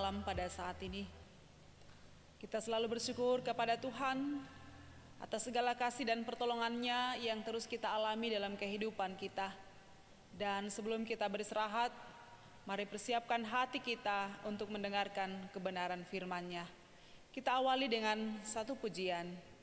malam pada saat ini. Kita selalu bersyukur kepada Tuhan atas segala kasih dan pertolongannya yang terus kita alami dalam kehidupan kita. Dan sebelum kita beristirahat, mari persiapkan hati kita untuk mendengarkan kebenaran firman-Nya. Kita awali dengan satu pujian.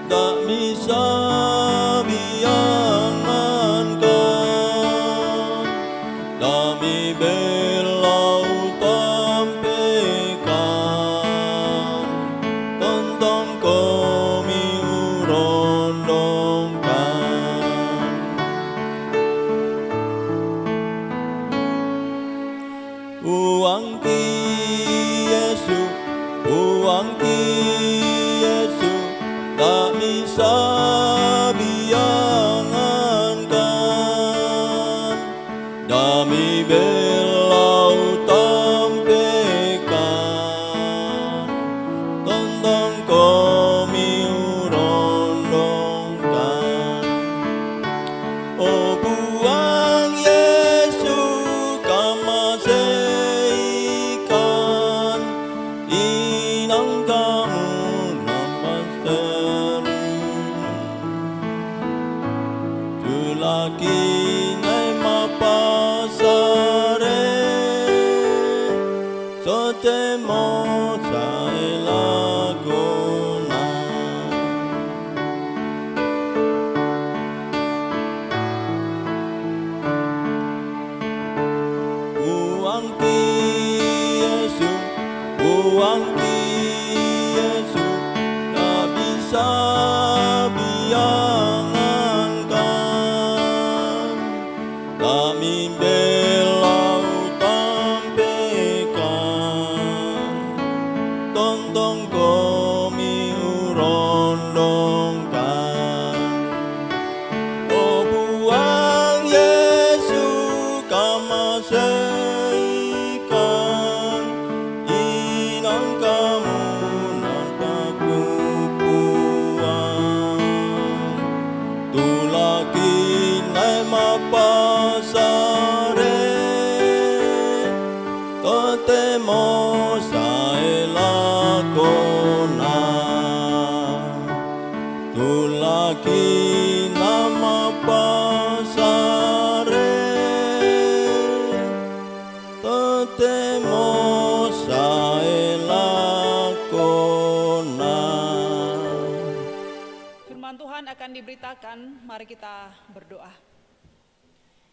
Tak bisa biangankan kami belau tampilkan tentang kami urondongkan uang ki Yesus tak bisa biangankan kami belau tampilkan tentang kami urondongkan. Oh buang Yesus kama seikan inang kamu lagi nai mapasare sotemo sai laguna uang ki Yesus tak bisa kami belau tampilkan tentang kami urondongkan. Oh buang Yesus kama seikan inang kamu nampak buang tulaki nai mapasare totemo sai lakona tulaki nama pasare totemo sai lakona. Firman Tuhan akan diberitakan, mari kita berdoa.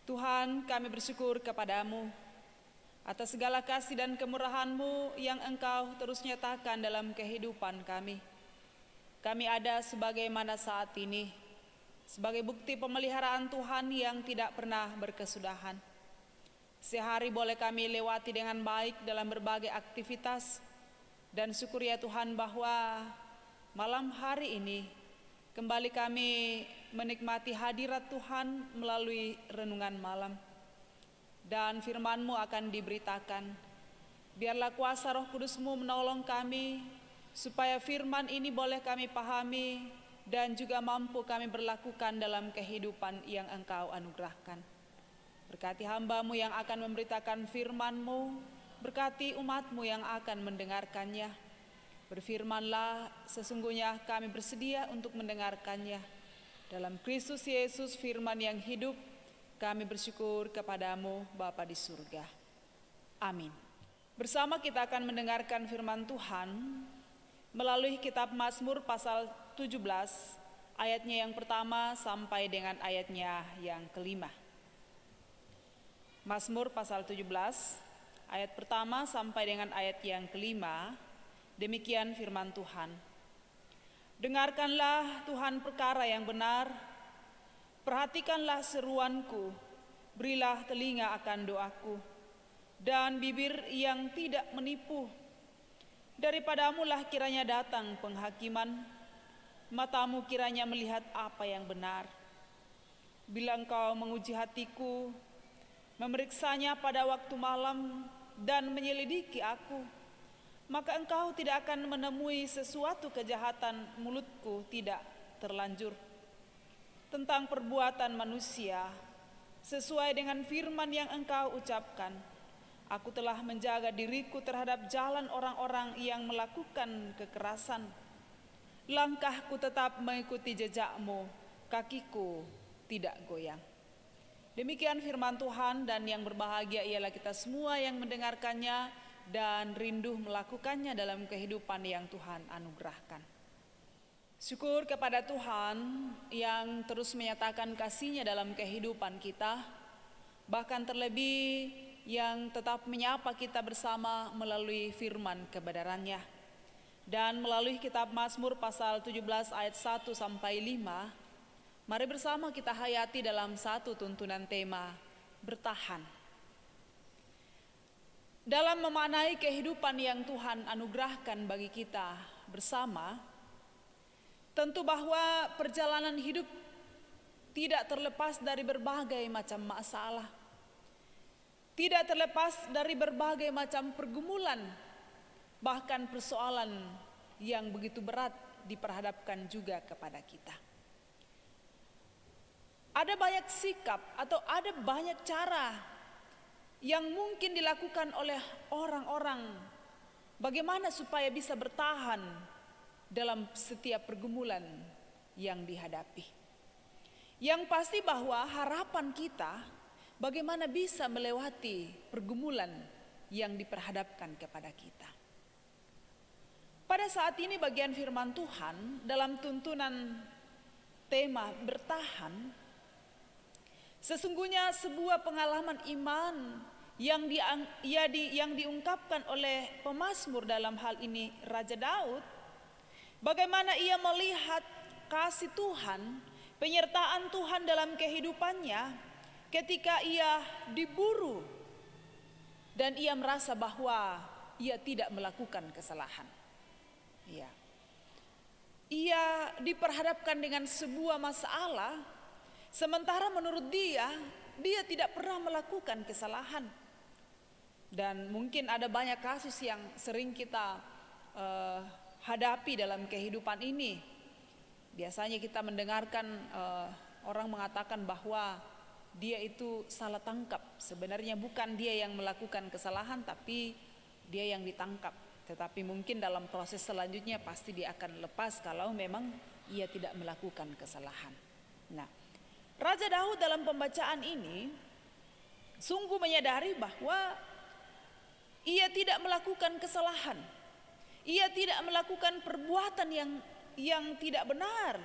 Tuhan, kami bersyukur kepadamu atas segala kasih dan kemurahan-Mu yang Engkau terus nyatakan dalam kehidupan kami. Kami ada sebagaimana saat ini, sebagai bukti pemeliharaan Tuhan yang tidak pernah berkesudahan. Sehari boleh kami lewati dengan baik dalam berbagai aktivitas, dan syukur ya Tuhan bahwa malam hari ini kembali kami menikmati hadirat Tuhan melalui renungan malam. Dan firman-Mu akan diberitakan. Biarlah kuasa Roh Kudus-Mu menolong kami, supaya firman ini boleh kami pahami dan juga mampu kami berlakukan dalam kehidupan yang Engkau anugerahkan. Berkati hamba-Mu yang akan memberitakan firman-Mu, berkati umat-Mu yang akan mendengarkannya. Berfirmanlah, sesungguhnya kami bersedia untuk mendengarkannya. Dalam Kristus Yesus firman yang hidup, kami bersyukur kepadamu Bapa di surga. Amin. Bersama kita akan mendengarkan firman Tuhan melalui kitab Mazmur pasal 17, ayatnya yang pertama sampai dengan ayatnya yang kelima. Mazmur pasal 17, ayat pertama sampai dengan ayat yang kelima, demikian firman Tuhan. Dengarkanlah Tuhan perkara yang benar, perhatikanlah seruanku, berilah telinga akan doaku, dan bibir yang tidak menipu. Daripadamulah kiranya datang penghakiman, matamu kiranya melihat apa yang benar. Bila engkau menguji hatiku, memeriksanya pada waktu malam dan menyelidiki aku, maka engkau tidak akan menemui sesuatu kejahatan mulutku tidak terlanjur tentang perbuatan manusia. Sesuai dengan firman yang engkau ucapkan, aku telah menjaga diriku terhadap jalan orang-orang yang melakukan kekerasan. Langkahku tetap mengikuti jejakmu, kakiku tidak goyang. Demikian firman Tuhan, dan yang berbahagia ialah kita semua yang mendengarkannya dan rindu melakukannya dalam kehidupan yang Tuhan anugerahkan. Syukur kepada Tuhan yang terus menyatakan kasih-Nya dalam kehidupan kita, bahkan terlebih yang tetap menyapa kita bersama melalui firman kebenaran-Nya. Dan melalui kitab Mazmur pasal 17 ayat 1 sampai 5, mari bersama kita hayati dalam satu tuntunan tema, bertahan. Dalam memaknai kehidupan yang Tuhan anugerahkan bagi kita bersama, tentu bahwa perjalanan hidup tidak terlepas dari berbagai macam masalah, tidak terlepas dari berbagai macam pergumulan, bahkan persoalan yang begitu berat diperhadapkan juga kepada kita. Ada banyak sikap atau ada banyak cara yang mungkin dilakukan oleh orang-orang bagaimana supaya bisa bertahan dalam setiap pergumulan yang dihadapi. Yang pasti bahwa harapan kita bagaimana bisa melewati pergumulan yang diperhadapkan kepada kita. Pada saat ini bagian firman Tuhan dalam tuntunan tema bertahan, sesungguhnya sebuah pengalaman iman yang diungkapkan oleh pemazmur, dalam hal ini Raja Daud, bagaimana ia melihat kasih Tuhan, penyertaan Tuhan dalam kehidupannya ketika ia diburu dan ia merasa bahwa ia tidak melakukan kesalahan. Ya. Ia diperhadapkan dengan sebuah masalah, sementara menurut dia tidak pernah melakukan kesalahan. Dan mungkin ada banyak kasus yang sering kita hadapi dalam kehidupan ini. Biasanya kita mendengarkan orang mengatakan bahwa dia itu salah tangkap. Sebenarnya bukan dia yang melakukan kesalahan, tapi dia yang ditangkap. Tetapi mungkin dalam proses selanjutnya pasti dia akan lepas kalau memang ia tidak melakukan kesalahan. Nah, Raja Daud dalam pembacaan ini sungguh menyadari bahwa ia tidak melakukan kesalahan. Ia tidak melakukan perbuatan yang tidak benar.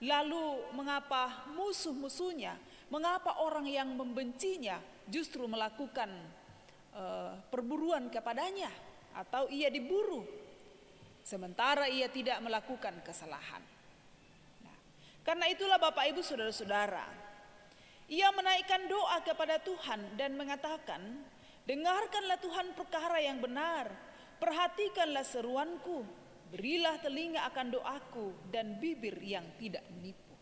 Lalu mengapa musuh-musuhnya, mengapa orang yang membencinya justru melakukan perburuan kepadanya? Atau ia diburu, sementara ia tidak melakukan kesalahan. Nah, karena itulah Bapak Ibu Saudara-saudara, ia menaikkan doa kepada Tuhan dan mengatakan, dengarkanlah Tuhan perkara yang benar, perhatikanlah seruanku, berilah telinga akan doaku dan bibir yang tidak menipu.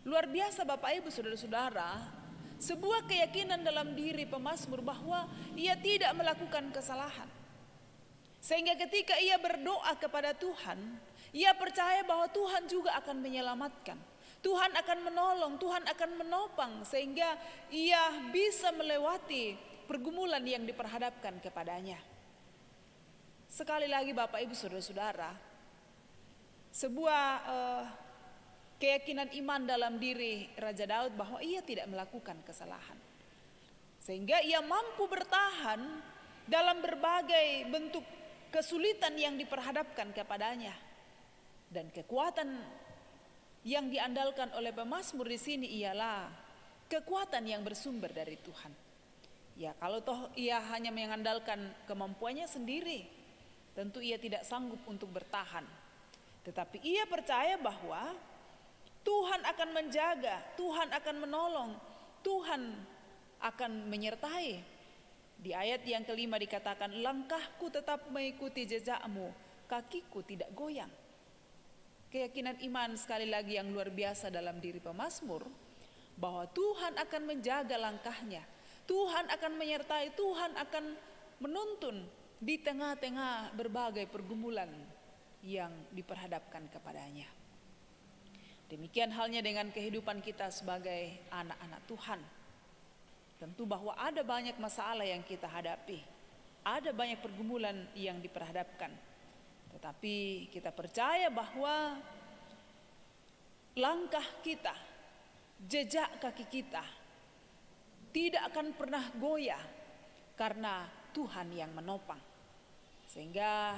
Luar biasa Bapak Ibu Saudara-saudara, sebuah keyakinan dalam diri pemazmur bahwa ia tidak melakukan kesalahan. Sehingga ketika ia berdoa kepada Tuhan, ia percaya bahwa Tuhan juga akan menyelamatkan. Tuhan akan menolong, Tuhan akan menopang, sehingga ia bisa melewati pergumulan yang diperhadapkan kepadanya. Sekali lagi Bapak Ibu Saudara-saudara, sebuah keyakinan iman dalam diri Raja Daud bahwa ia tidak melakukan kesalahan. Sehingga ia mampu bertahan dalam berbagai bentuk kesulitan yang diperhadapkan kepadanya. Dan kekuatan yang diandalkan oleh pemazmur di sini ialah kekuatan yang bersumber dari Tuhan. Ya, kalau toh ia hanya mengandalkan kemampuannya sendiri, tentu ia tidak sanggup untuk bertahan. Tetapi ia percaya bahwa Tuhan akan menjaga, Tuhan akan menolong, Tuhan akan menyertai. Di ayat yang kelima dikatakan, langkahku tetap mengikuti jejakmu, kakiku tidak goyang. Keyakinan iman sekali lagi yang luar biasa dalam diri pemazmur, bahwa Tuhan akan menjaga langkahnya, Tuhan akan menyertai, Tuhan akan menuntun di tengah-tengah berbagai pergumulan yang diperhadapkan kepadanya. Demikian halnya dengan kehidupan kita sebagai anak-anak Tuhan. Tentu bahwa ada banyak masalah yang kita hadapi, ada banyak pergumulan yang diperhadapkan. Tetapi kita percaya bahwa langkah kita, jejak kaki kita tidak akan pernah goyah karena Tuhan yang menopang. Sehingga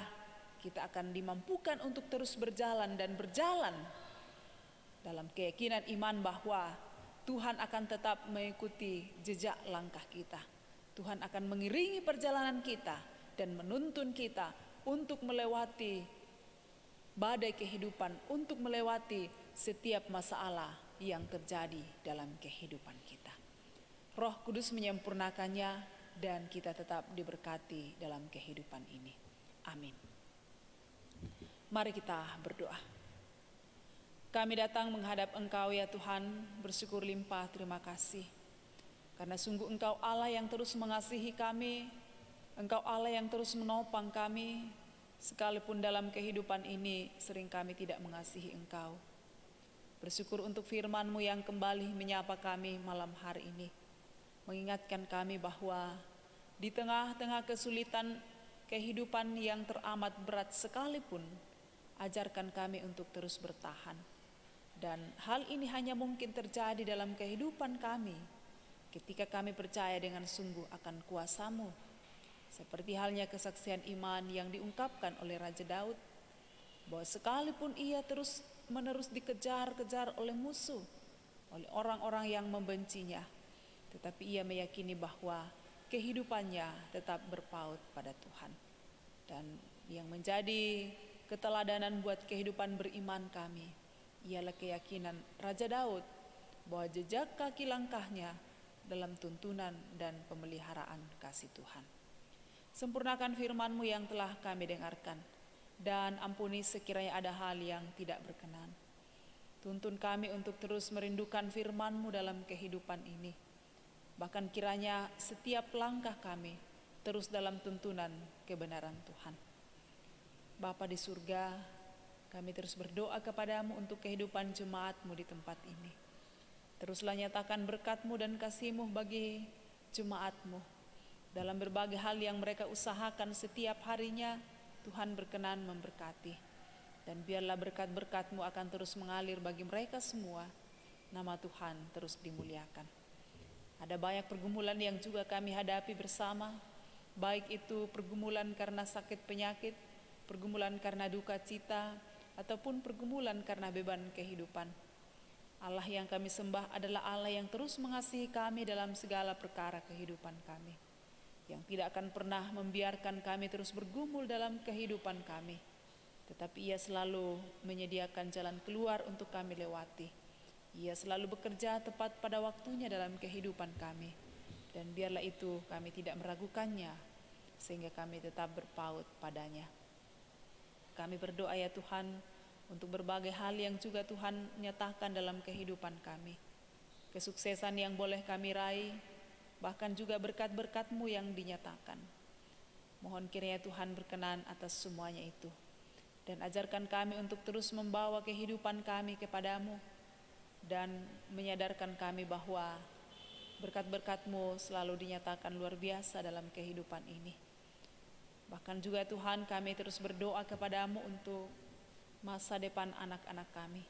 kita akan dimampukan untuk terus berjalan dan berjalan dalam keyakinan iman bahwa Tuhan akan tetap mengikuti jejak langkah kita. Tuhan akan mengiringi perjalanan kita dan menuntun kita untuk melewati badai kehidupan, untuk melewati setiap masalah yang terjadi dalam kehidupan kita. Roh Kudus menyempurnakannya dan kita tetap diberkati dalam kehidupan ini. Amin. Mari kita berdoa. Kami datang menghadap Engkau ya Tuhan, bersyukur limpah terima kasih. Karena sungguh Engkau Allah yang terus mengasihi kami, Engkau Allah yang terus menopang kami, sekalipun dalam kehidupan ini sering kami tidak mengasihi Engkau. Bersyukur untuk firman-Mu yang kembali menyapa kami malam hari ini, mengingatkan kami bahwa di tengah-tengah kesulitan kehidupan yang teramat berat sekalipun, ajarkan kami untuk terus bertahan. Dan hal ini hanya mungkin terjadi dalam kehidupan kami ketika kami percaya dengan sungguh akan kuasa-Mu. Seperti halnya kesaksian iman yang diungkapkan oleh Raja Daud, bahwa sekalipun ia terus-menerus dikejar-kejar oleh musuh, oleh orang-orang yang membencinya, tetapi ia meyakini bahwa kehidupannya tetap berpaut pada Tuhan. Dan yang menjadi keteladanan buat kehidupan beriman kami ialah keyakinan Raja Daud bahwa jejak kaki langkahnya dalam tuntunan dan pemeliharaan kasih Tuhan. Sempurnakan firman-Mu yang telah kami dengarkan, dan ampuni sekiranya ada hal yang tidak berkenan. Tuntun kami untuk terus merindukan firman-Mu dalam kehidupan ini. Bahkan kiranya setiap langkah kami terus dalam tuntunan kebenaran Tuhan. Bapa di surga, kami terus berdoa kepadamu untuk kehidupan jemaat-Mu di tempat ini. Teruslah nyatakan berkat-Mu dan kasih-Mu bagi jemaat-Mu. Dalam berbagai hal yang mereka usahakan setiap harinya, Tuhan berkenan memberkati. Dan biarlah berkat-berkat-Mu akan terus mengalir bagi mereka semua. Nama Tuhan terus dimuliakan. Ada banyak pergumulan yang juga kami hadapi bersama, baik itu pergumulan karena sakit penyakit, pergumulan karena duka cita, ataupun pergumulan karena beban kehidupan. Allah yang kami sembah adalah Allah yang terus mengasihi kami dalam segala perkara kehidupan kami, yang tidak akan pernah membiarkan kami terus bergumul dalam kehidupan kami, tetapi Ia selalu menyediakan jalan keluar untuk kami lewati. Ia selalu bekerja tepat pada waktunya dalam kehidupan kami, dan biarlah itu kami tidak meragukannya, sehingga kami tetap berpaut padanya. Kami berdoa ya Tuhan, untuk berbagai hal yang juga Tuhan nyatakan dalam kehidupan kami. Kesuksesan yang boleh kami raih, bahkan juga berkat-berkat-Mu yang dinyatakan. Mohon kiranya Tuhan berkenan atas semuanya itu. Dan ajarkan kami untuk terus membawa kehidupan kami kepada-Mu. Dan menyadarkan kami bahwa berkat-berkat-Mu selalu dinyatakan luar biasa dalam kehidupan ini. Bahkan juga Tuhan, kami terus berdoa kepada-Mu untuk masa depan anak-anak kami.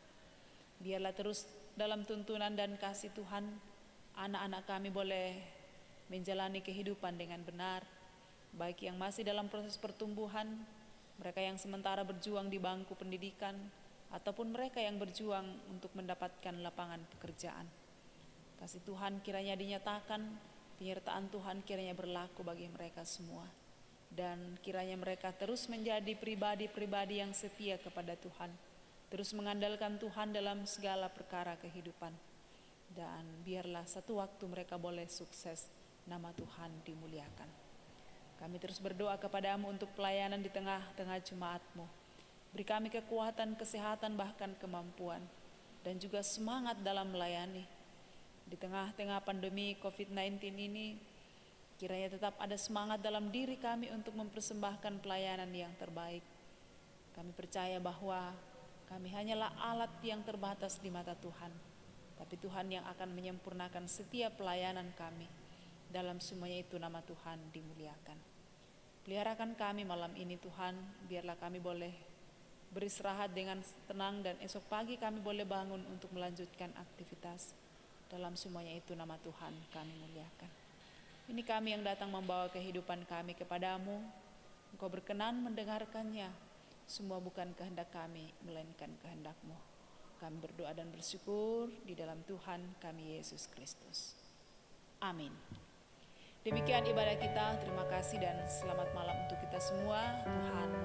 Biarlah terus dalam tuntunan dan kasih Tuhan, anak-anak kami boleh menjalani kehidupan dengan benar, baik yang masih dalam proses pertumbuhan, mereka yang sementara berjuang di bangku pendidikan, ataupun mereka yang berjuang untuk mendapatkan lapangan pekerjaan. Kasih Tuhan kiranya dinyatakan, penyertaan Tuhan kiranya berlaku bagi mereka semua. Dan kiranya mereka terus menjadi pribadi-pribadi yang setia kepada Tuhan, terus mengandalkan Tuhan dalam segala perkara kehidupan. Dan biarlah satu waktu mereka boleh sukses, nama Tuhan dimuliakan. Kami terus berdoa kepada-Mu untuk pelayanan di tengah-tengah jemaat-Mu. Beri kami kekuatan, kesehatan, bahkan kemampuan, dan juga semangat dalam melayani. Di tengah-tengah pandemi COVID-19 ini, kiranya tetap ada semangat dalam diri kami untuk mempersembahkan pelayanan yang terbaik. Kami percaya bahwa kami hanyalah alat yang terbatas di mata Tuhan, tapi Tuhan yang akan menyempurnakan setiap pelayanan kami. Dalam semuanya itu nama Tuhan dimuliakan. Peliharakan kami malam ini Tuhan, biarlah kami boleh beristirahat dengan tenang dan esok pagi kami boleh bangun untuk melanjutkan aktivitas. Dalam semuanya itu nama Tuhan kami muliakan. Ini kami yang datang membawa kehidupan kami kepadamu. Engkau berkenan mendengarkannya. Semua bukan kehendak kami, melainkan kehendak-Mu. Kami berdoa dan bersyukur di dalam Tuhan kami Yesus Kristus. Amin. Demikian ibadah kita. Terima kasih dan selamat malam untuk kita semua. Tuhan